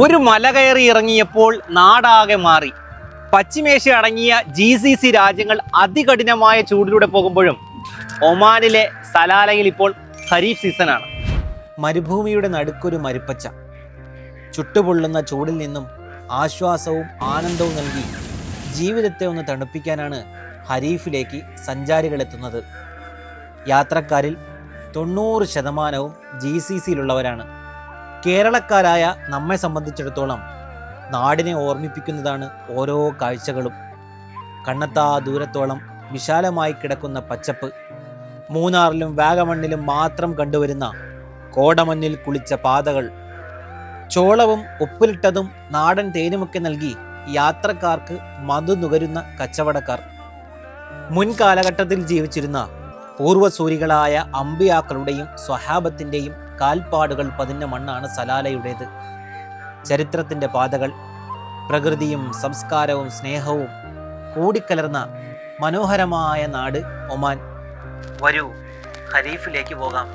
ഒരു മല കയറി ഇറങ്ങിയപ്പോൾ നാടാകെ മാറി. പശ്ചിമേഷ്യ അടങ്ങിയ GCC രാജ്യങ്ങൾ അതികഠിനമായ ചൂടിലൂടെ പോകുമ്പോഴും ഒമാനിലെ സലാലയിൽ ഇപ്പോൾ ഖരീഫ് സീസണാണ്. മരുഭൂമിയുടെ നടുക്കൊരു മരുപ്പച്ച. ചുട്ടുപൊള്ളുന്ന ചൂടിൽ നിന്നും ആശ്വാസവും ആനന്ദവും നൽകി ജീവിതത്തെ ഒന്ന് തണുപ്പിക്കാനാണ് ഖരീഫിലേക്ക് സഞ്ചാരികൾ എത്തുന്നത്. യാത്രക്കാരിൽ 90% GCCയിലുള്ളവരാണ്. കേരളക്കാരായ നമ്മെ സംബന്ധിച്ചിടത്തോളം നാടിനെ ഓർമ്മിപ്പിക്കുന്നതാണ് ഓരോ കാഴ്ചകളും. കണ്ണെത്താ ദൂരത്തോളം വിശാലമായി കിടക്കുന്ന പച്ചപ്പ്, മൂന്നാറിലും വാഗമണ്ണിലും മാത്രം കണ്ടുവരുന്ന കോടമഞ്ഞിൽ കുളിച്ച പാതകൾ, ചോളവും ഉപ്പിലിട്ടതും നാടൻ തേനുമൊക്കെ നൽകി യാത്രക്കാർക്ക് മധു നുകരുന്ന കച്ചവടക്കാർ, മുൻകാലഘട്ടത്തിൽ ജീവിച്ചിരുന്ന പൂർവ്വസൂരികളായ അമ്പിയാക്കളുടെയും സ്വഹാബത്തിൻ്റെയും കാൽപ്പാടുകൾ പതിഞ്ഞ മണ്ണാണ് സലാലയുടേത്. ചരിത്രത്തിൻ്റെ പാതകൾ, പ്രകൃതിയും സംസ്കാരവും സ്നേഹവും കൂടിക്കലർന്ന മനോഹരമായ നാട് ഒമാൻ. വരൂ, ഖരീഫിലേക്ക് പോകാം.